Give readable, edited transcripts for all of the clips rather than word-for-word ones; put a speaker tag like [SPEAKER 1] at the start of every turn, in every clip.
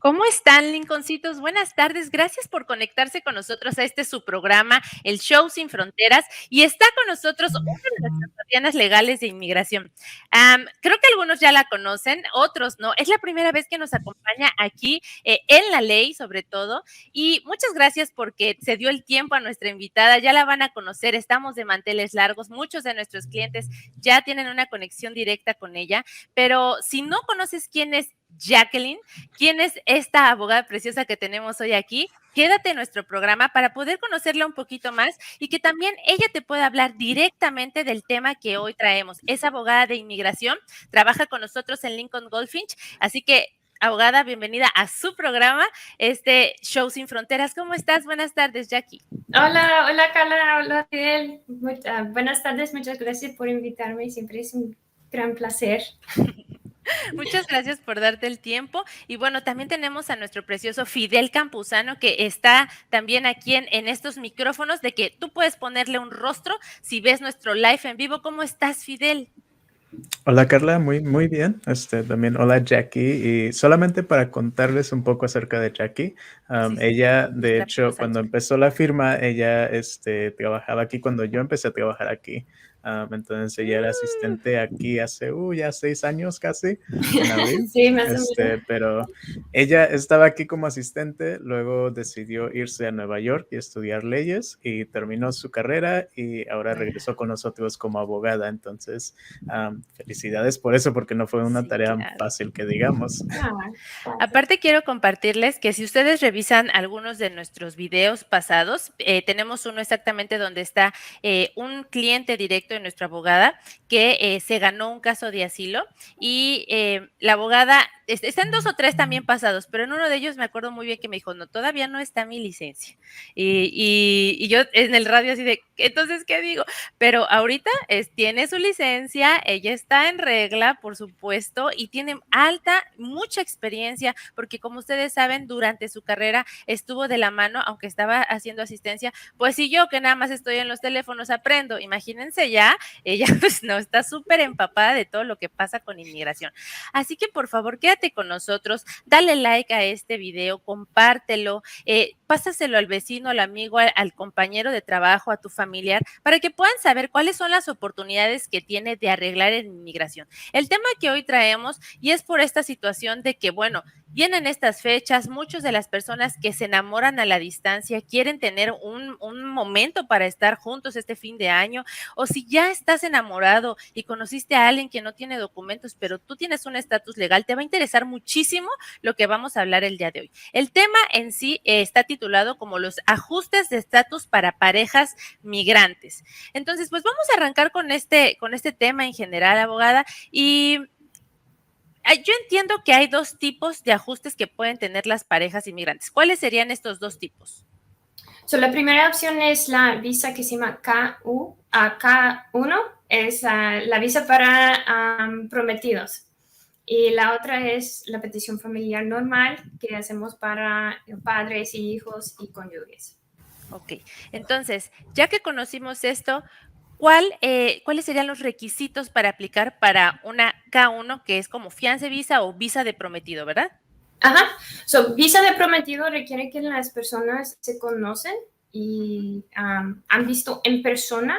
[SPEAKER 1] ¿Cómo están, Lincolncitos? Buenas tardes. Gracias por conectarse con nosotros a este su programa, el Show Sin Fronteras. Y está con nosotros una de nuestras guardianas legales de inmigración. Creo que algunos ya la conocen, otros no. Es la primera vez que nos acompaña aquí en la ley, sobre todo. Y muchas gracias porque se dio el tiempo a nuestra invitada. Ya la van a conocer. Estamos de manteles largos. Muchos de nuestros clientes ya tienen una conexión directa con ella. Pero si no conoces quién es Jacqueline, quién es esta abogada preciosa que tenemos hoy aquí, quédate en nuestro programa para poder conocerla un poquito más y que también ella te pueda hablar directamente del tema que hoy traemos. Es abogada de inmigración, trabaja con nosotros en Lincoln Goldfinch, así que abogada, bienvenida a su programa, este Show Sin Fronteras. ¿Cómo estás? Buenas tardes, Jackie.
[SPEAKER 2] Hola, hola Carla, hola Fidel. Buenas tardes, muchas gracias por invitarme, siempre es un gran placer.
[SPEAKER 1] Muchas gracias por darte el tiempo. Y bueno, también tenemos a nuestro precioso Fidel Campuzano, que está también aquí en estos micrófonos, de que tú puedes ponerle un rostro si ves nuestro live en vivo. ¿Cómo estás, Fidel?
[SPEAKER 3] Hola Carla, muy bien. También hola Jackie. Y solamente para contarles un poco acerca de Jackie,
[SPEAKER 1] Sí, sí,
[SPEAKER 3] ella, de
[SPEAKER 1] nuestra
[SPEAKER 3] hecho,
[SPEAKER 1] preciosa
[SPEAKER 3] cuando
[SPEAKER 1] Jackie.
[SPEAKER 3] empezó la firma, ella trabajaba aquí cuando yo empecé a trabajar aquí. Entonces ella era asistente aquí hace ya 6 años casi, en abril.
[SPEAKER 2] Sí, más o menos.
[SPEAKER 3] Pero ella estaba aquí como asistente, luego decidió irse a Nueva York y estudiar leyes y terminó su carrera y ahora
[SPEAKER 1] Fuera.
[SPEAKER 3] regresó con nosotros como abogada. Entonces, felicidades por eso, porque no fue una
[SPEAKER 1] Sí,
[SPEAKER 3] tarea
[SPEAKER 1] claro.
[SPEAKER 3] fácil, que digamos.
[SPEAKER 2] Gracias.
[SPEAKER 1] Aparte, quiero compartirles que si ustedes revisan algunos de nuestros videos pasados, tenemos uno exactamente donde está un cliente directo de nuestra abogada que se ganó un caso de asilo y la abogada, están dos o tres también pasados, pero en uno de ellos me acuerdo muy bien que me dijo, no, todavía no está mi licencia. Y yo en el radio así de, entonces, ¿qué digo? Pero ahorita tiene su licencia, ella está en regla, por supuesto, y tiene mucha experiencia, porque como ustedes saben, durante su carrera estuvo de la mano, aunque estaba haciendo asistencia, pues si yo que nada más estoy en los teléfonos aprendo, imagínense ya, ella pues no está súper empapada de todo lo que pasa con inmigración. Así que por favor, quédate con nosotros, dale like a este video, compártelo, pásaselo al vecino, al amigo, al compañero de trabajo, a tu familiar, para que puedan saber cuáles son las oportunidades que tiene de arreglar en inmigración. El tema que hoy traemos, y es por esta situación de que, bueno, vienen estas fechas, muchas de las personas que se enamoran a la distancia quieren tener un momento para estar juntos este fin de año, o si ya estás enamorado y conociste a alguien que no tiene documentos, pero tú tienes un estatus legal, te va a interesar muchísimo lo que vamos a hablar el día de hoy. El tema en sí está titulado como los ajustes de estatus para parejas migrantes. Entonces, pues vamos a arrancar con este tema en general, abogada, y yo entiendo que hay dos tipos de ajustes que pueden tener las parejas inmigrantes. ¿Cuáles serían estos dos tipos?
[SPEAKER 2] La primera opción es la visa que se llama K1, es la visa para prometidos. Y la otra es la petición familiar normal que hacemos para padres y hijos y cónyuges.
[SPEAKER 1] Ok, entonces, ya que conocimos esto, ¿cuáles serían los requisitos para aplicar para una K1 que es como fianza visa o visa de prometido, verdad?
[SPEAKER 2] Ajá. Visa de prometido requiere que las personas se conocen y han visto en persona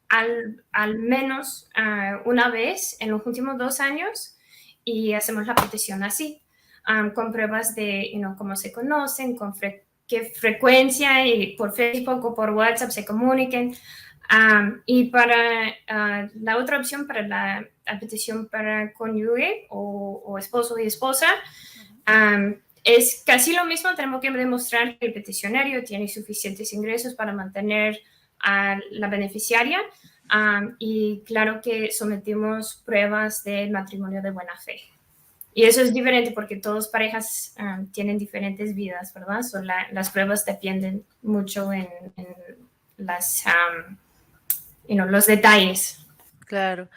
[SPEAKER 2] al menos una vez en los últimos 2 años y hacemos la petición así, con pruebas de cómo se conocen, con qué frecuencia y por Facebook o por WhatsApp se comuniquen. Y para la otra opción, para la petición para cónyuge o esposo y esposa, es casi lo mismo, tenemos que demostrar que el peticionario tiene suficientes ingresos para mantener a la beneficiaria y claro que sometimos pruebas de matrimonio de buena fe. Y eso es diferente porque todas parejas tienen diferentes vidas, ¿verdad? Las pruebas dependen mucho en los detalles.
[SPEAKER 1] Claro.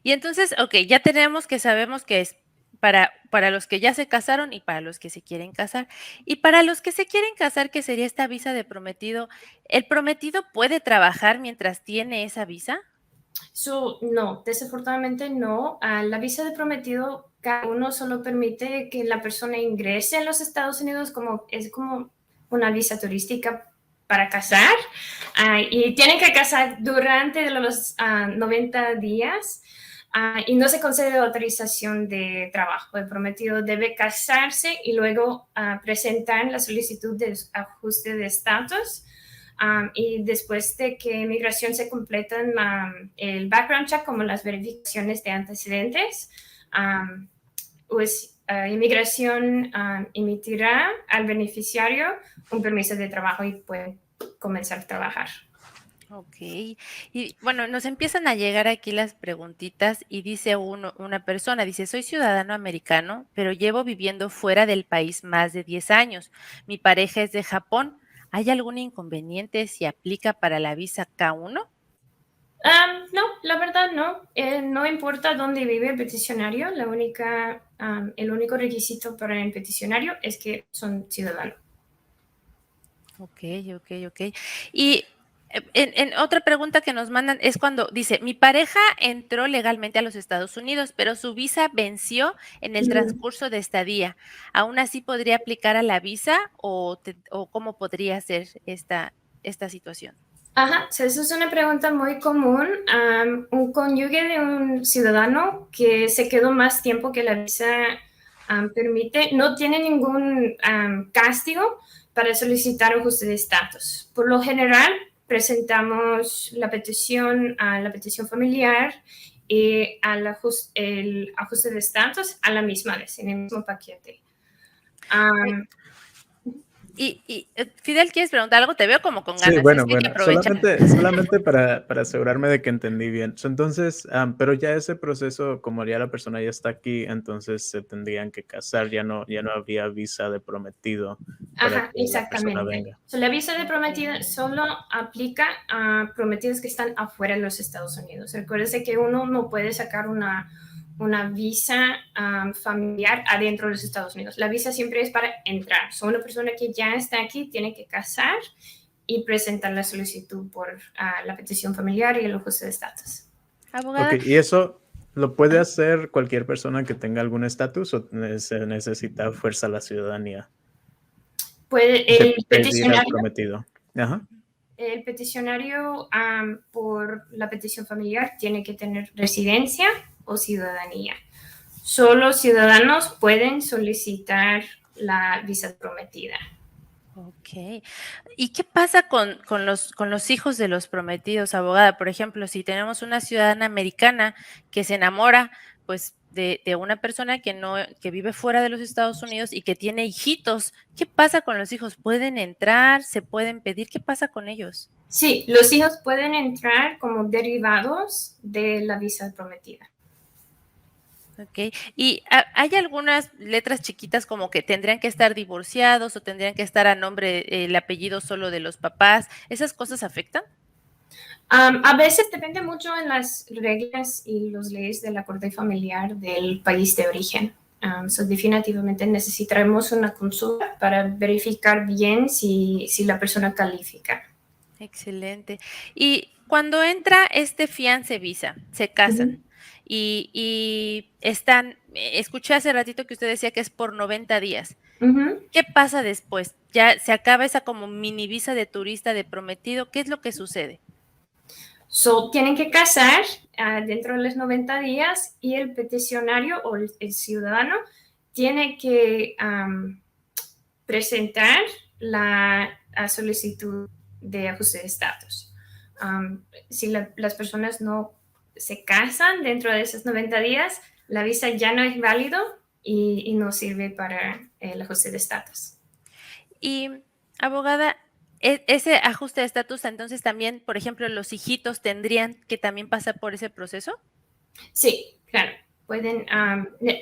[SPEAKER 1] Y entonces, ok, ya tenemos que sabemos que es para los que ya se casaron y para los que se quieren casar. Y para los que se quieren casar, que sería esta visa de prometido, ¿el prometido puede trabajar mientras tiene esa visa?
[SPEAKER 2] No, desafortunadamente no. La visa de prometido cada uno solo permite que la persona ingrese a los Estados Unidos es como una visa turística para casar, y tienen que casar durante los 90 días. Y no se concede autorización de trabajo. El prometido debe casarse y luego presentar la solicitud de ajuste de estatus. Y después de que migración se completan el background check, como las verificaciones de antecedentes, pues inmigración emitirá al beneficiario un permiso de trabajo y puede comenzar a trabajar.
[SPEAKER 1] Ok, y bueno, nos empiezan a llegar aquí las preguntitas y dice una persona, dice, soy ciudadano americano, pero llevo viviendo fuera del país más de 10 años. Mi pareja es de Japón. ¿Hay algún inconveniente si aplica para la visa K1?
[SPEAKER 2] No, la verdad no. No importa dónde vive el peticionario, el único requisito para el peticionario es que son ciudadanos.
[SPEAKER 1] Ok. Y en otra pregunta que nos mandan es cuando dice, mi pareja entró legalmente a los Estados Unidos, pero su visa venció en el transcurso de estadía. ¿Aún así podría aplicar a la visa o cómo podría ser esta situación?
[SPEAKER 2] Ajá, esa es una pregunta muy común. Un cónyuge de un ciudadano que se quedó más tiempo que la visa permite, no tiene ningún castigo para solicitar ajuste de estatus. Por lo general, presentamos la petición familiar y el ajuste de estatus a la misma vez, en el mismo paquete.
[SPEAKER 1] Y Fidel, ¿quieres preguntar algo? Te veo como con ganas.
[SPEAKER 3] Sí, bueno,
[SPEAKER 1] Hay que
[SPEAKER 3] bueno,
[SPEAKER 1] aprovechar.
[SPEAKER 3] solamente para asegurarme de que entendí bien. Entonces, pero ya ese proceso, como ya la persona ya está aquí, entonces se tendrían que casar, ya no habría visa de prometido para
[SPEAKER 2] Ajá,
[SPEAKER 3] que la persona
[SPEAKER 2] exactamente.
[SPEAKER 3] venga.
[SPEAKER 2] La visa de prometida solo aplica a prometidos que están afuera de los Estados Unidos. Recuérdese que uno no puede sacar una visa familiar adentro de los Estados Unidos. La visa siempre es para entrar. Una persona que ya está aquí tiene que casar y presentar la solicitud por la petición familiar y el ajuste de estatus.
[SPEAKER 1] Abogada.
[SPEAKER 3] Ok, ¿y eso lo puede hacer cualquier persona que tenga algún estatus o se necesita fuerza la ciudadanía
[SPEAKER 2] Puede
[SPEAKER 3] de
[SPEAKER 2] el
[SPEAKER 3] pedir al
[SPEAKER 2] peticionario.
[SPEAKER 3] prometido? Ajá.
[SPEAKER 2] El peticionario por la petición familiar tiene que tener residencia o ciudadanía. Solo ciudadanos pueden solicitar la visa prometida.
[SPEAKER 1] Ok. ¿Y qué pasa con los hijos de los prometidos, abogada? Por ejemplo, si tenemos una ciudadana americana que se enamora, pues, de una persona que vive fuera de los Estados Unidos y que tiene hijitos, ¿qué pasa con los hijos? ¿Pueden entrar? ¿Se pueden pedir? ¿Qué pasa con ellos?
[SPEAKER 2] Sí, los hijos pueden entrar como derivados de la visa prometida.
[SPEAKER 1] Ok. ¿Y hay algunas letras chiquitas como que tendrían que estar divorciados o tendrían que estar a nombre, el apellido solo de los papás? ¿Esas cosas afectan?
[SPEAKER 2] A veces depende mucho en las reglas y las leyes de la corte familiar del país de origen. Definitivamente necesitaremos una consulta para verificar bien si la persona califica.
[SPEAKER 1] Excelente. Y cuando entra este fiance visa, se casan y están, escuché hace ratito que usted decía que es por 90 días. ¿Qué pasa después? ¿Ya se acaba esa como mini visa de turista de prometido? ¿Qué es lo que sucede?
[SPEAKER 2] Tienen que casar dentro de los 90 días y el peticionario o el ciudadano tiene que presentar la solicitud de ajuste de estatus. Si las personas no se casan dentro de esos 90 días, la visa ya no es válido y no sirve para el ajuste de estatus.
[SPEAKER 1] Y, abogada, ese ajuste de estatus, entonces también, por ejemplo, los hijitos tendrían que también pasar por ese proceso.
[SPEAKER 2] Sí, claro.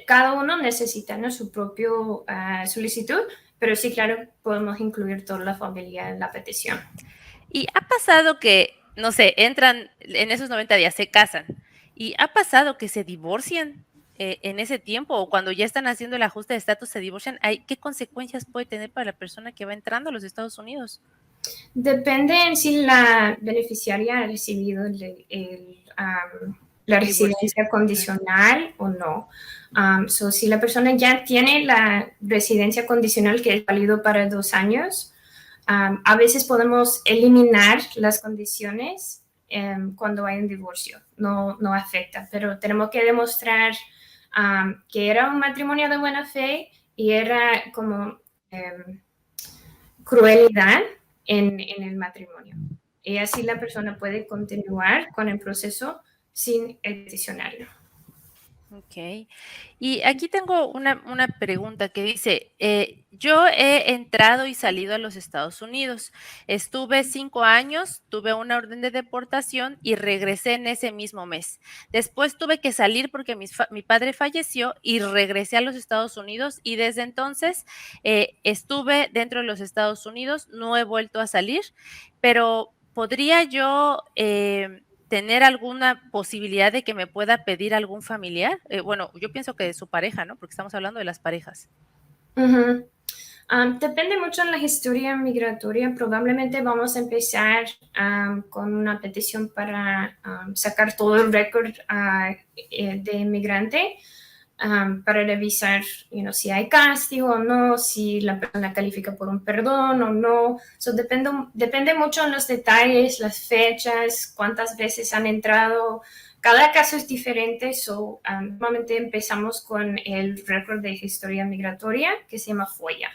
[SPEAKER 2] Cada uno necesita, ¿no?, su propio solicitud, pero sí, claro, podemos incluir toda la familia en la petición.
[SPEAKER 1] Y ha pasado que, no sé, entran en esos 90 días, se casan, y ha pasado que se divorcian en ese tiempo, o cuando ya están haciendo el ajuste de estatus se divorcian. ¿Qué consecuencias puede tener para la persona que va entrando a los Estados Unidos?
[SPEAKER 2] Depende en si la beneficiaria ha recibido la
[SPEAKER 1] Divorcio.
[SPEAKER 2] residencia condicional o no. So, si la persona ya tiene la residencia condicional que es válido para 2 años, a veces podemos eliminar las condiciones cuando hay un divorcio. No, no afecta, pero tenemos que demostrar que era un matrimonio de buena fe y era como crueldad en el matrimonio. Y así la persona puede continuar con el proceso sin el peticionario.
[SPEAKER 1] Ok. Y aquí tengo una pregunta que dice, yo he entrado y salido a los Estados Unidos. Estuve 5 años, tuve una orden de deportación y regresé en ese mismo mes. Después tuve que salir porque mi padre falleció y regresé a los Estados Unidos y desde entonces estuve dentro de los Estados Unidos, no he vuelto a salir, pero ¿podría yo tener alguna posibilidad de que me pueda pedir algún familiar? Bueno, yo pienso que de su pareja, ¿no? Porque estamos hablando de las parejas.
[SPEAKER 2] Depende mucho de la historia migratoria. Probablemente vamos a empezar con una petición para sacar todo el récord de inmigrante para revisar si hay castigo o no, si la persona califica por un perdón o no. So, depende mucho de los detalles, las fechas, cuántas veces han entrado. Cada caso es diferente, so, normalmente empezamos con el récord de historia migratoria que se llama FOIA.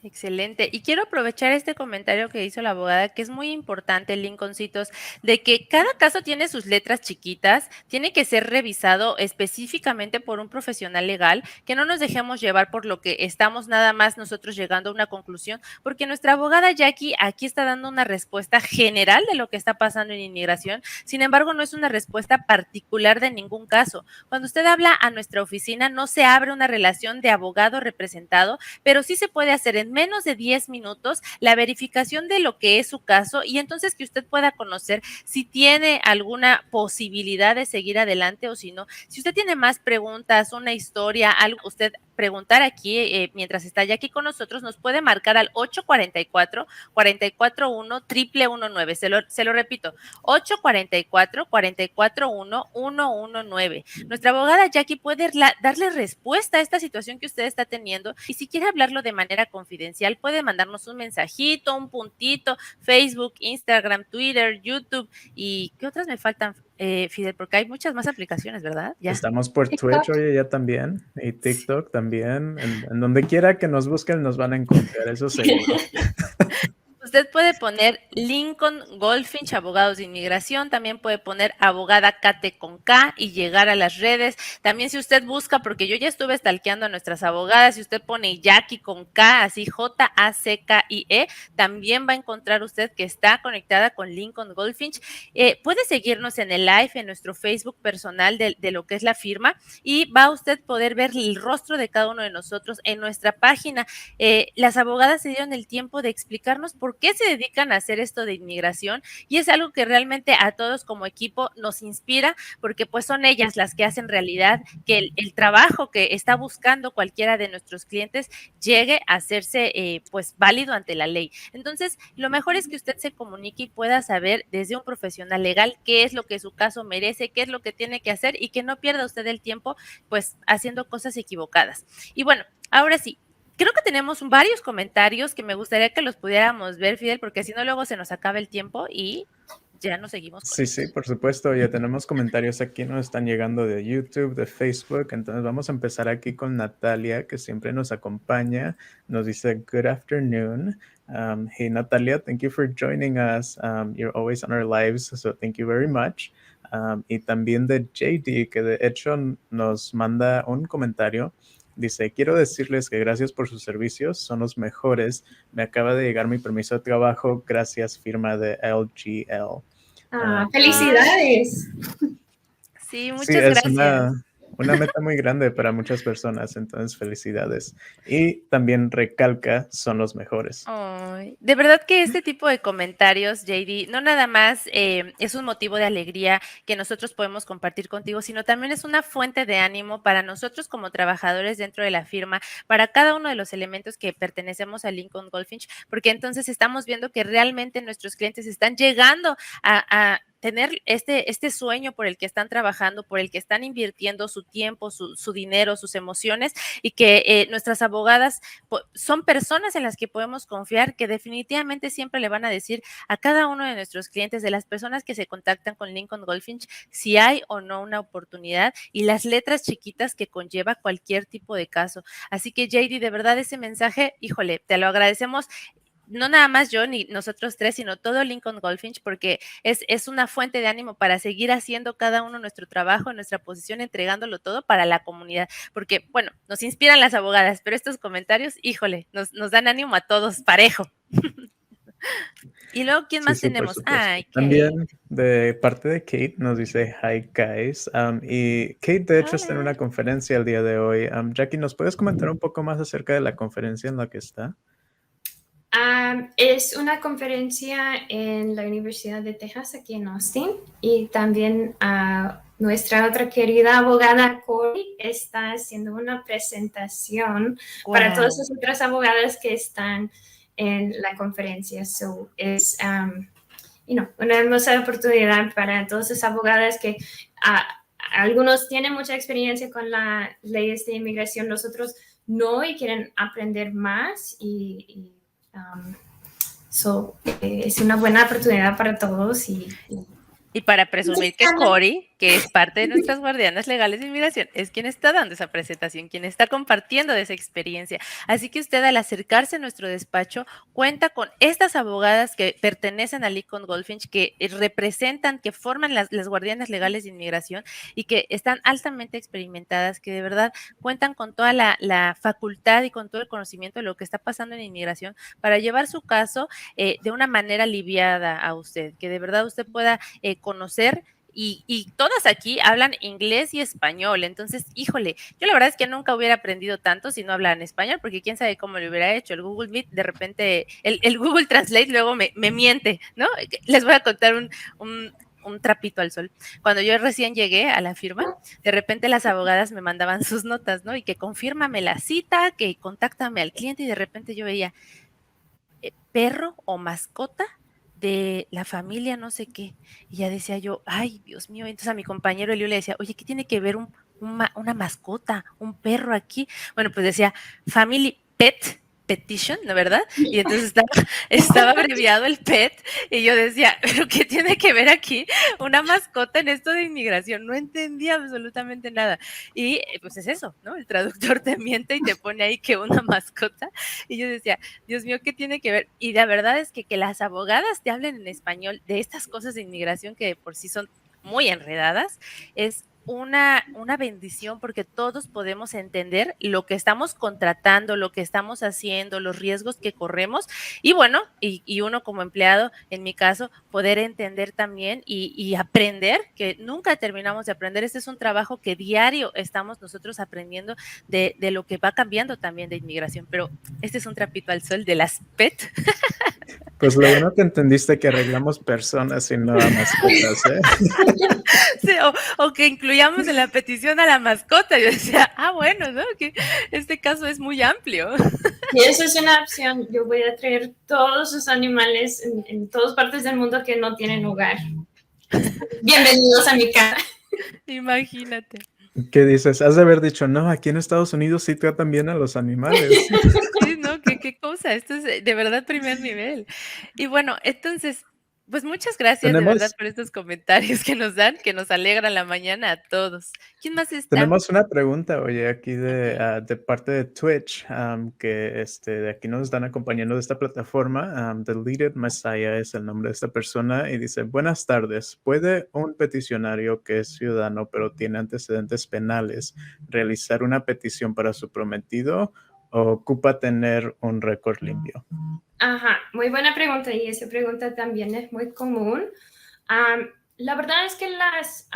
[SPEAKER 1] Excelente. Y quiero aprovechar este comentario que hizo la abogada, que es muy importante, Lincolncitos, de que cada caso tiene sus letras chiquitas, tiene que ser revisado específicamente por un profesional legal, que no nos dejemos llevar por lo que estamos nada más nosotros llegando a una conclusión, porque nuestra abogada Jackie aquí está dando una respuesta general de lo que está pasando en inmigración, sin embargo no es una respuesta particular de ningún caso. Cuando usted habla a nuestra oficina, no se abre una relación de abogado representado, pero sí se puede hacer en menos de 10 minutos la verificación de lo que es su caso y entonces que usted pueda conocer si tiene alguna posibilidad de seguir adelante o si no. Si usted tiene más preguntas, una historia, algo usted preguntar aquí mientras está ya aquí con nosotros, nos puede marcar al 844-441-1119. Se lo repito, 844-441-1119. Nuestra abogada Jackie puede darle respuesta a esta situación que usted está teniendo y si quiere hablarlo de manera confidencial, puede mandarnos un mensajito, un puntito, Facebook, Instagram, Twitter, YouTube y ¿qué otras me faltan? Fidel, porque hay muchas más aplicaciones, ¿verdad?
[SPEAKER 3] ¿Ya? Estamos por TikTok. Twitch, oye, ya también, y TikTok también. En donde quiera que nos busquen, nos van a encontrar, eso seguro.
[SPEAKER 1] Usted puede poner Lincoln Goldfinch, abogados de inmigración, también puede poner abogada Kate con K y llegar a las redes. También si usted busca, porque yo ya estuve stalkeando a nuestras abogadas, si usted pone Jackie con K, así Jackie, también va a encontrar usted que está conectada con Lincoln Goldfinch. Puede seguirnos en el live, en nuestro Facebook personal de lo que es la firma y va a usted poder ver el rostro de cada uno de nosotros en nuestra página. Las abogadas se dieron el tiempo de explicarnos por qué se dedican a hacer esto de inmigración y es algo que realmente a todos como equipo nos inspira porque pues son ellas las que hacen realidad que el trabajo que está buscando cualquiera de nuestros clientes llegue a hacerse pues válido ante la ley. Entonces, lo mejor es que usted se comunique y pueda saber desde un profesional legal qué es lo que su caso merece, qué es lo que tiene que hacer y que no pierda usted el tiempo pues haciendo cosas equivocadas. Y bueno, ahora sí, creo que tenemos varios comentarios que me gustaría que los pudiéramos ver, Fidel, porque si no luego se nos acaba el tiempo y ya no seguimos con
[SPEAKER 3] Sí,
[SPEAKER 1] esto.
[SPEAKER 3] sí, por supuesto. Ya tenemos comentarios aquí, nos están llegando de YouTube, de Facebook. Entonces vamos a empezar aquí con Natalia, que siempre nos acompaña. Nos dice, good afternoon. Hey, Natalia, thank you for joining us. You're always on our lives, so thank you very much. Y también de JD, que de hecho nos manda un comentario. Dice, quiero decirles que gracias por sus servicios, son los mejores. Me acaba de llegar mi permiso de trabajo, gracias firma de LGL.
[SPEAKER 2] ¡Felicidades!
[SPEAKER 1] Sí, muchas
[SPEAKER 3] sí, es
[SPEAKER 1] gracias.
[SPEAKER 3] Una meta muy grande para muchas personas, entonces felicidades. Y también recalca, son los mejores.
[SPEAKER 1] Ay, de verdad que este tipo de comentarios, JD, no nada más es un motivo de alegría que nosotros podemos compartir contigo, sino también es una fuente de ánimo para nosotros como trabajadores dentro de la firma, para cada uno de los elementos que pertenecemos a Lincoln Goldfinch, porque entonces estamos viendo que realmente nuestros clientes están llegando a tener este sueño por el que están trabajando, por el que están invirtiendo su tiempo, su dinero, sus emociones, y que nuestras abogadas son personas en las que podemos confiar, que definitivamente siempre le van a decir a cada uno de nuestros clientes, de las personas que se contactan con Lincoln Goldfinch, si hay o no una oportunidad y las letras chiquitas que conlleva cualquier tipo de caso. Así que JD, de verdad ese mensaje, híjole, te lo agradecemos. No nada más yo ni nosotros tres, sino todo Lincoln Goldfinch, porque es una fuente de ánimo para seguir haciendo cada uno nuestro trabajo, nuestra posición, entregándolo todo para la comunidad. Porque, bueno, nos inspiran las abogadas, pero estos comentarios, híjole, nos dan ánimo a todos parejo. Y luego, ¿quién más
[SPEAKER 3] Sí, por
[SPEAKER 1] tenemos?
[SPEAKER 3] supuesto.
[SPEAKER 1] Ay, Kate.
[SPEAKER 3] También de parte de Kate nos dice, hi guys. Y Kate de hecho está en
[SPEAKER 1] Hola.
[SPEAKER 3] una conferencia el día de hoy. Jackie, ¿nos puedes comentar un poco más acerca de la conferencia en la que está?
[SPEAKER 2] Es una conferencia en la Universidad de Texas, aquí en Austin, y también nuestra otra querida abogada Corey está haciendo una presentación para todas las otras abogadas que están en la conferencia. So, es una hermosa oportunidad para todas esas abogadas que algunos tienen mucha experiencia con las leyes de inmigración, los otros no, y quieren aprender más es una buena oportunidad para todos
[SPEAKER 1] y para presumir que Corey, que es parte de nuestras guardianas legales de inmigración, es quien está dando esa presentación, quien está compartiendo de esa experiencia. Así que usted, al acercarse a nuestro despacho, cuenta con estas abogadas que pertenecen a Lincoln Goldfinch, que representan, que forman las guardianas legales de inmigración y que están altamente experimentadas, que de verdad cuentan con toda la facultad y con todo el conocimiento de lo que está pasando en inmigración para llevar su caso de una manera aliviada a usted, que de verdad usted pueda conocer. Y todas aquí hablan inglés y español, entonces, híjole, yo la verdad es que nunca hubiera aprendido tanto si no hablaran español, porque quién sabe cómo lo hubiera hecho. El Google Meet, de repente, el Google Translate luego me miente, ¿no? Les voy a contar un trapito al sol. Cuando yo recién llegué a la firma, de repente las abogadas me mandaban sus notas, ¿no? Y que confírmame la cita, que contáctame al cliente, y de repente yo veía perro o mascota de la familia no sé qué. Y ya decía yo, ay, Dios mío. Entonces a mi compañero Elio le decía, oye, ¿qué tiene que ver una mascota, un perro aquí? Bueno, pues decía Family Pet Petition, ¿no, verdad? Y entonces estaba abreviado el PET, y yo decía, ¿pero qué tiene que ver aquí una mascota en esto de inmigración? No entendía absolutamente nada. Y pues es eso, ¿no? El traductor te miente y te pone ahí que una mascota. Y yo decía, Dios mío, ¿qué tiene que ver? Y la verdad es que las abogadas te hablen en español de estas cosas de inmigración que de por sí son muy enredadas, es una bendición, porque todos podemos entender lo que estamos contratando, lo que estamos haciendo, los riesgos que corremos, y bueno, y uno como empleado, en mi caso, poder entender también y aprender, que nunca terminamos de aprender. Este es un trabajo que diario estamos nosotros aprendiendo de lo que va cambiando también de inmigración, pero este es un trapito al sol de las PET.
[SPEAKER 3] Pues lo bueno que entendiste que arreglamos personas y no a mascotas, ¿eh?
[SPEAKER 1] Sí, o que incluyamos en la petición a la mascota. Yo decía, bueno, ¿no? Que este caso es muy amplio.
[SPEAKER 2] Y eso es una opción. Yo voy a traer todos los animales en todas partes del mundo que no tienen hogar. Bienvenidos a mi casa.
[SPEAKER 1] Imagínate.
[SPEAKER 3] ¿Qué dices? Has de haber dicho, no, aquí en Estados Unidos sí tratan bien a los animales.
[SPEAKER 1] Sí, ¿no? ¿Qué cosa? Esto es de verdad primer nivel. Y bueno, entonces, pues muchas gracias de verdad por estos comentarios que nos dan, que nos alegran la mañana a todos. ¿Quién más está?
[SPEAKER 3] Tenemos una pregunta, oye, aquí de parte de Twitch, que de aquí nos están acompañando de esta plataforma. Deleted Messiah es el nombre de esta persona, y dice, buenas tardes, ¿puede un peticionario que es ciudadano pero tiene antecedentes penales realizar una petición para su prometido, o ocupa tener un récord limpio?
[SPEAKER 2] Ajá, muy buena pregunta, y esa pregunta también es muy común. La verdad es que las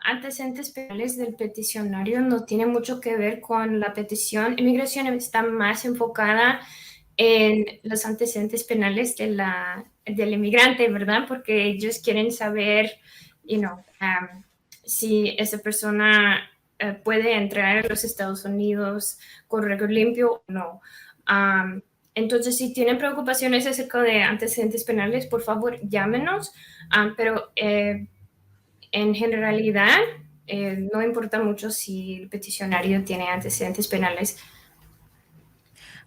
[SPEAKER 2] antecedentes penales del peticionario no tienen mucho que ver con la petición. Inmigración está más enfocada en los antecedentes penales del inmigrante, ¿verdad? Porque ellos quieren saber, si esa persona puede entrar a los Estados Unidos con récord limpio o no. Entonces, si tienen preocupaciones acerca de antecedentes penales, por favor, llámenos, pero en generalidad no importa mucho si el peticionario tiene antecedentes penales.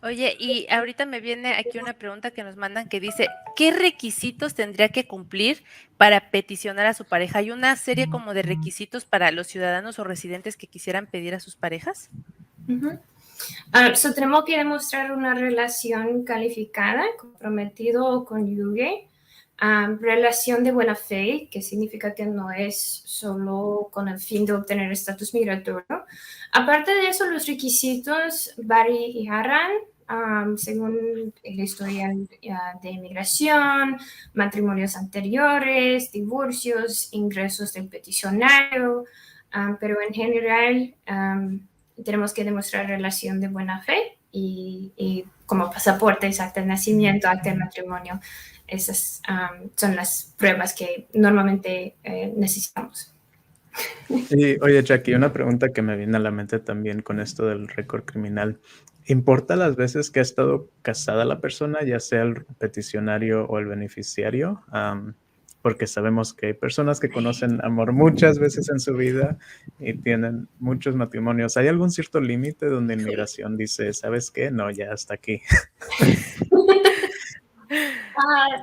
[SPEAKER 1] Oye, y ahorita me viene aquí una pregunta que nos mandan que dice, ¿qué requisitos tendría que cumplir para peticionar a su pareja? ¿Hay una serie como de requisitos para los ciudadanos o residentes que quisieran pedir a sus parejas?
[SPEAKER 2] Tenemos que demostrar una relación calificada, comprometido o cónyuge, relación de buena fe, que significa que no es solo con el fin de obtener estatus migratorio. Aparte de eso, los requisitos varían según el historial de inmigración, matrimonios anteriores, divorcios, ingresos del peticionario, pero en general tenemos que demostrar relación de buena fe y como pasaportes, acta de nacimiento, acta de matrimonio. Esas son las pruebas que normalmente necesitamos.
[SPEAKER 3] Y oye, Jackie, una pregunta que me viene a la mente también con esto del récord criminal. ¿Importa las veces que ha estado casada la persona, ya sea el peticionario o el beneficiario? Porque sabemos que hay personas que conocen amor muchas veces en su vida y tienen muchos matrimonios. ¿Hay algún cierto límite donde inmigración dice, ¿sabes qué? No, ya hasta aquí.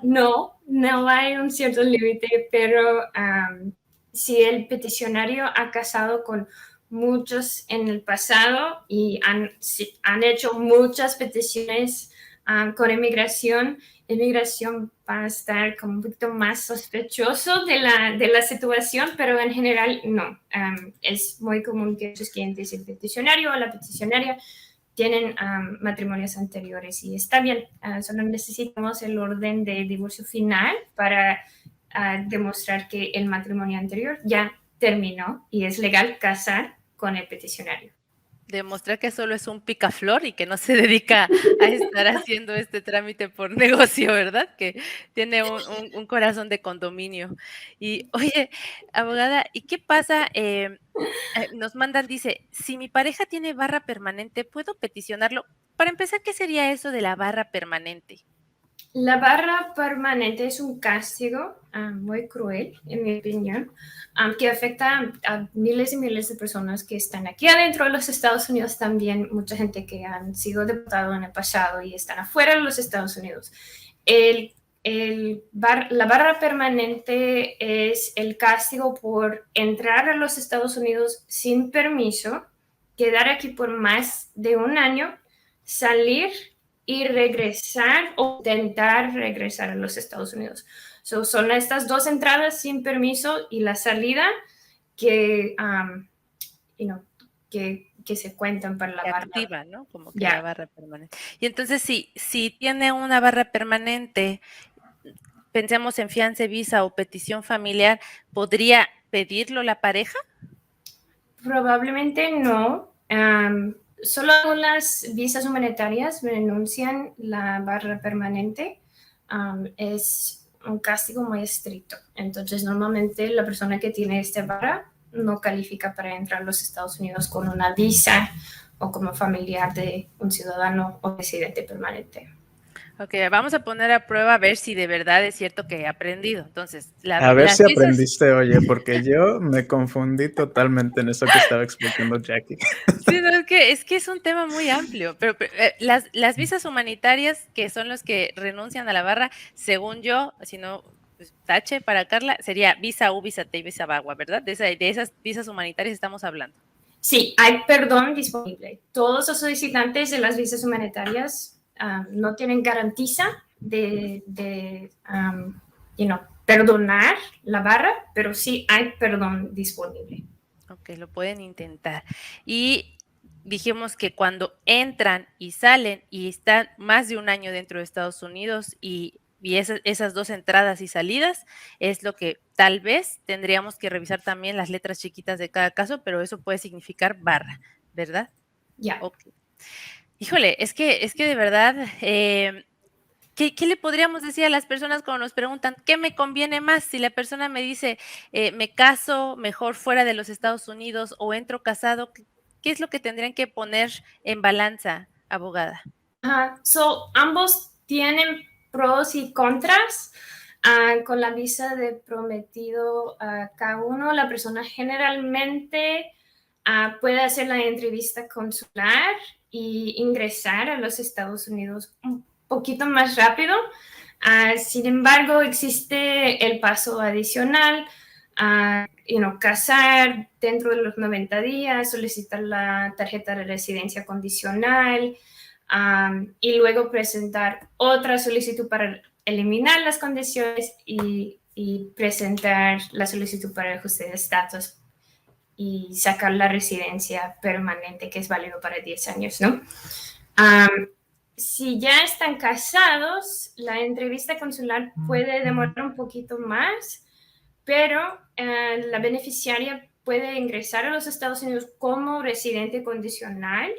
[SPEAKER 2] No hay un cierto límite, pero si el peticionario ha casado con muchos en el pasado y han hecho muchas peticiones con inmigración va a estar como un poquito más sospechoso de la situación, pero en general no. Es muy común que sus clientes, el peticionario o la peticionaria, tienen matrimonios anteriores y está bien, solo necesitamos el orden de divorcio final para demostrar que el matrimonio anterior ya terminó y es legal casar con el peticionario.
[SPEAKER 1] Demostrar que solo es un picaflor y que no se dedica a estar haciendo este trámite por negocio, ¿verdad? Que tiene un corazón de condominio. Y oye, abogada, ¿y qué pasa? Nos mandan, dice, si mi pareja tiene barra permanente, ¿puedo peticionarlo? Para empezar, ¿qué sería eso de la barra permanente?
[SPEAKER 2] La barra permanente es un castigo muy cruel, en mi opinión, que afecta a miles y miles de personas que están aquí adentro de los Estados Unidos, también mucha gente que han sido deportados en el pasado y están afuera de los Estados Unidos. La barra permanente es el castigo por entrar a los Estados Unidos sin permiso, quedar aquí por más de un año, salir y regresar o intentar regresar a los Estados Unidos. Son estas dos entradas sin permiso y la salida que, que se cuentan para la barra.
[SPEAKER 1] Activa, ¿no? Como que la barra permanente. Y entonces, si tiene una barra permanente, pensemos en fianza, visa o petición familiar, ¿podría pedirlo la pareja?
[SPEAKER 2] Probablemente no. Solo las visas humanitarias renuncian la barra permanente. Es un castigo muy estricto. Entonces, normalmente la persona que tiene esta barra no califica para entrar a los Estados Unidos con una visa o como familiar de un ciudadano o residente permanente.
[SPEAKER 1] Ok, vamos a poner a prueba a ver si de verdad es cierto que he aprendido. Entonces,
[SPEAKER 3] a ver si aprendiste, oye, porque yo me confundí totalmente en eso que estaba explicando Jackie.
[SPEAKER 1] Sí, no, es que es un tema muy amplio, pero las visas humanitarias, que son los que renuncian a la barra, según yo, si no, pues, tache para Carla, sería visa U, visa T y visa VAWA, ¿verdad? De esas visas humanitarias estamos hablando.
[SPEAKER 2] Sí, hay perdón disponible. Todos los solicitantes de las visas humanitarias no tienen garantía de perdonar la barra, pero sí hay perdón disponible.
[SPEAKER 1] Ok, lo pueden intentar. Y dijimos que cuando entran y salen y están más de un año dentro de Estados Unidos y esas dos entradas y salidas es lo que tal vez tendríamos que revisar también las letras chiquitas de cada caso, pero eso puede significar barra, ¿verdad?
[SPEAKER 2] Ya.
[SPEAKER 1] Okay. Híjole, es que de verdad, ¿qué le podríamos decir a las personas cuando nos preguntan qué me conviene más? Si la persona me dice, me caso mejor fuera de los Estados Unidos o entro casado, ¿qué es lo que tendrían que poner en balanza, abogada?
[SPEAKER 2] Ambos tienen pros y contras. Con la visa de prometido K1, la persona generalmente puede hacer la entrevista consular y ingresar a los Estados Unidos un poquito más rápido. Sin embargo, existe el paso adicional, casar dentro de los 90 días, solicitar la tarjeta de residencia condicional y luego presentar otra solicitud para eliminar las condiciones y presentar la solicitud para el ajuste de estatus y sacar la residencia permanente que es válido para 10 años, ¿no? Si ya están casados, la entrevista consular puede demorar un poquito más, pero la beneficiaria puede ingresar a los Estados Unidos como residente condicional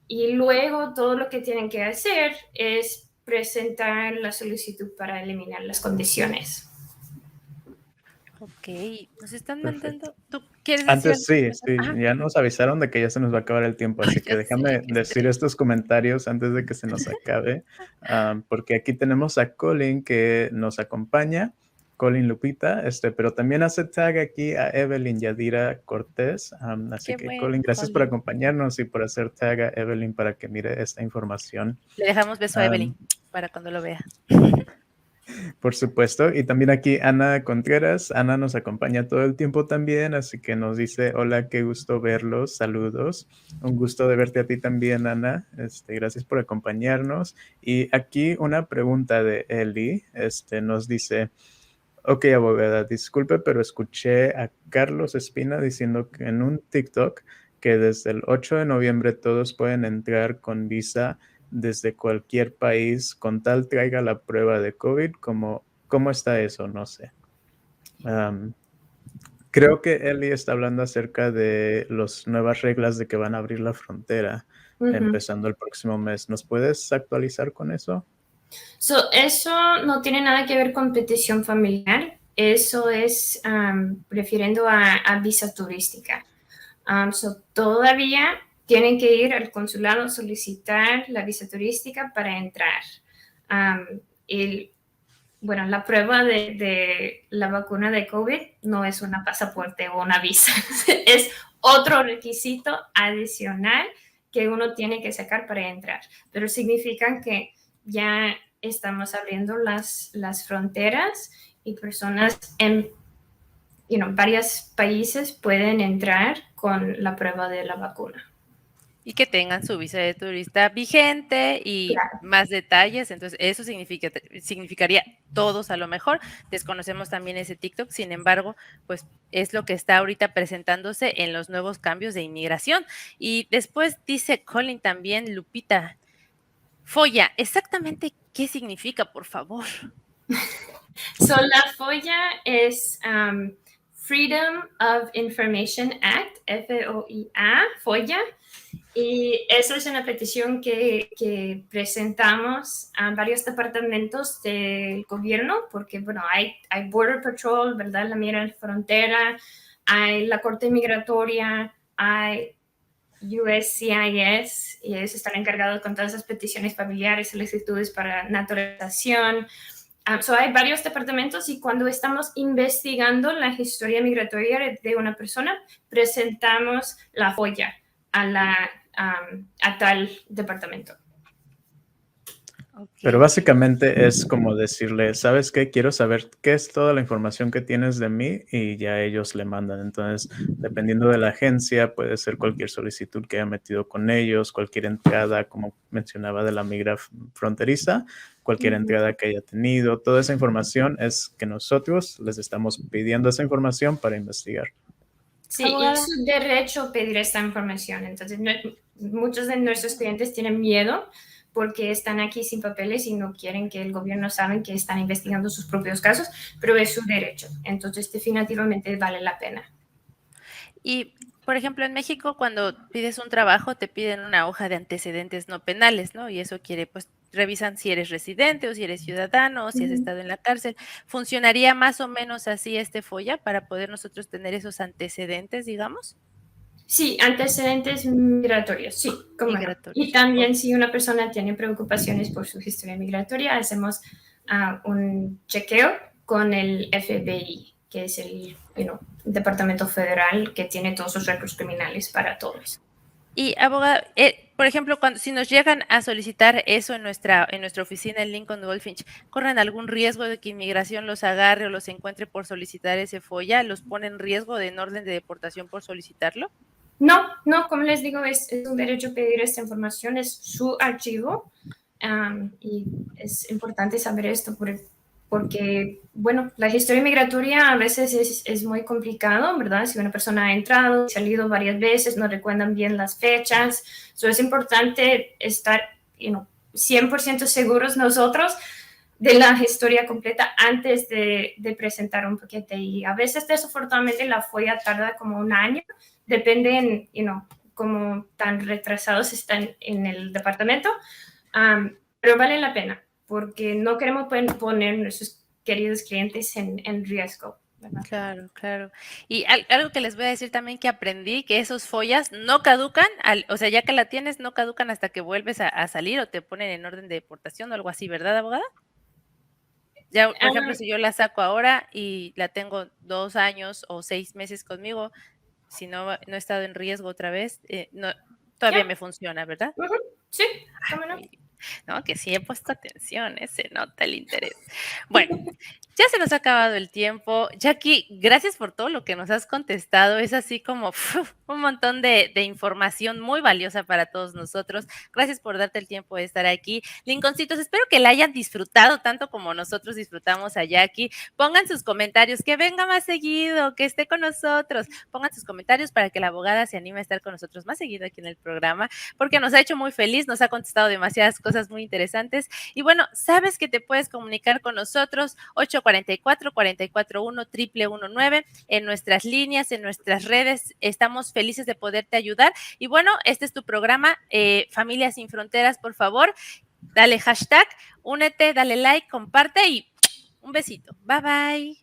[SPEAKER 2] y luego todo lo que tienen que hacer es presentar la solicitud para eliminar las condiciones.
[SPEAKER 1] Ok, nos están
[SPEAKER 3] Perfecto.
[SPEAKER 1] mandando. ¿Tú quieres decir
[SPEAKER 3] Antes sí,
[SPEAKER 1] algo?
[SPEAKER 3] ya nos avisaron de que ya se nos va a acabar el tiempo, así que
[SPEAKER 1] Ya sé,
[SPEAKER 3] déjame
[SPEAKER 1] qué
[SPEAKER 3] decir
[SPEAKER 1] estrés.
[SPEAKER 3] estos comentarios antes de que se nos acabe, porque aquí tenemos a Colin que nos acompaña, Colin Lupita, pero también hace tag aquí a Evelyn Yadira Cortés, así
[SPEAKER 1] Qué
[SPEAKER 3] que
[SPEAKER 1] bueno,
[SPEAKER 3] Colin, gracias por
[SPEAKER 1] Colin.
[SPEAKER 3] acompañarnos y por hacer tag a Evelyn para que mire esta información.
[SPEAKER 1] Le dejamos beso a
[SPEAKER 3] Am,
[SPEAKER 1] Evelyn para cuando lo vea.
[SPEAKER 3] Por supuesto, y también aquí Ana Contreras. Ana nos acompaña todo el tiempo también, así que nos dice, hola, qué gusto verlos, saludos. Un gusto de verte a ti también, Ana. Gracias por acompañarnos. Y aquí una pregunta de Eli, nos dice, ok, abogada, disculpe, pero escuché a Carlos Espina diciendo que en un TikTok que desde el 8 de noviembre todos pueden entrar con visa desde cualquier país con tal traiga la prueba de COVID. ¿Cómo está eso? No sé. Creo que Eli está hablando acerca de las nuevas reglas de que van a abrir la frontera empezando el próximo mes. ¿Nos puedes actualizar con eso?
[SPEAKER 2] Eso no tiene nada que ver con petición familiar. Eso es refiriendo a visa turística. Todavía tienen que ir al consulado a solicitar la visa turística para entrar. La prueba de la vacuna de COVID no es una pasaporte o una visa, es otro requisito adicional que uno tiene que sacar para entrar, pero significa que ya estamos abriendo las fronteras y personas en varios países pueden entrar con la prueba de la vacuna.
[SPEAKER 1] Y que tengan su visa de turista vigente y
[SPEAKER 2] Claro.
[SPEAKER 1] más detalles. Entonces, eso significaría todos a lo mejor. Desconocemos también ese TikTok, sin embargo, pues es lo que está ahorita presentándose en los nuevos cambios de inmigración. Y después dice Colin también, Lupita, FOIA, exactamente qué significa, por favor.
[SPEAKER 2] La FOIA es Freedom of Information Act, FOIA, FOIA. Y eso es una petición que presentamos a varios departamentos del gobierno, porque, hay Border Patrol, ¿verdad? La mira en frontera, hay la Corte Migratoria, hay USCIS, y ellos están encargados con todas esas peticiones familiares, solicitudes para naturalización. Hay varios departamentos y cuando estamos investigando la historia migratoria de una persona, presentamos la FOIA a tal departamento.
[SPEAKER 1] Okay.
[SPEAKER 3] Pero básicamente es como decirle, ¿sabes qué? Quiero saber qué es toda la información que tienes de mí y ya ellos le mandan. Entonces, dependiendo de la agencia, puede ser cualquier solicitud que haya metido con ellos, cualquier entrada, como mencionaba, de la migra fronteriza, cualquier entrada que haya tenido. Toda esa información es que nosotros les estamos pidiendo esa información para investigar.
[SPEAKER 2] Sí, y es su derecho pedir esta información. Entonces, muchos de nuestros clientes tienen miedo porque están aquí sin papeles y no quieren que el gobierno saben que están investigando sus propios casos, pero es su derecho. Entonces, definitivamente vale la pena.
[SPEAKER 1] Y, por ejemplo, en México, cuando pides un trabajo, te piden una hoja de antecedentes no penales, ¿no? Y eso quiere, pues, revisan si eres residente o si eres ciudadano o si has estado en la cárcel. ¿Funcionaría más o menos así FOIA para poder nosotros tener esos antecedentes, digamos?
[SPEAKER 2] Sí, antecedentes migratorios, sí, cómo no.
[SPEAKER 1] Migratorios.
[SPEAKER 2] Y también si una persona tiene preocupaciones por su historia migratoria, hacemos un chequeo con el FBI, que es el Departamento Federal que tiene todos los récords criminales para todos.
[SPEAKER 1] Y abogada, por ejemplo, si nos llegan a solicitar eso en nuestra oficina en Lincoln Goldfinch, ¿corren algún riesgo de que inmigración los agarre o los encuentre por solicitar ese FOIA? ¿Los pone en riesgo de en orden de deportación por solicitarlo?
[SPEAKER 2] No, como les digo, es un derecho pedir esta información, es su archivo y es importante saber esto porque, bueno, la historia migratoria a veces es muy complicado, ¿verdad? Si una persona ha entrado y salido varias veces, no recuerdan bien las fechas, es importante estar 100% seguros nosotros de la historia completa antes de presentar un paquete. Y a veces, desafortunadamente, la FOIA tarda como un año, depende cómo tan retrasados están en el departamento, pero vale la pena, porque no queremos poner a nuestros queridos clientes en riesgo, ¿verdad?
[SPEAKER 1] Claro, claro. Y algo que les voy a decir también que aprendí, que esos follas no caducan, o sea, ya que la tienes, no caducan hasta que vuelves a salir o te ponen en orden de deportación o algo así, ¿verdad, abogada? Ya, por ejemplo, si yo la saco ahora y la tengo 2 años o 6 meses conmigo, si no he estado en riesgo otra vez, todavía me funciona, ¿verdad?
[SPEAKER 2] Sí, cómo no.
[SPEAKER 1] No, que sí he puesto atención, se nota el interés. Bueno, ya se nos ha acabado el tiempo. Jackie, gracias por todo lo que nos has contestado. Es así como un montón de información muy valiosa para todos nosotros. Gracias por darte el tiempo de estar aquí. Lincolncitos, espero que la hayan disfrutado tanto como nosotros disfrutamos a Jackie. Pongan sus comentarios, que venga más seguido, que esté con nosotros. Pongan sus comentarios para que la abogada se anime a estar con nosotros más seguido aquí en el programa, porque nos ha hecho muy feliz, nos ha contestado demasiadas cosas muy interesantes. Y bueno, sabes que te puedes comunicar con nosotros 844-441-119 en nuestras líneas, en nuestras redes. Estamos felices de poderte ayudar. Y bueno, este es tu programa, Familias Sin Fronteras. Por favor, dale hashtag, únete, dale like, comparte y un besito. Bye, bye.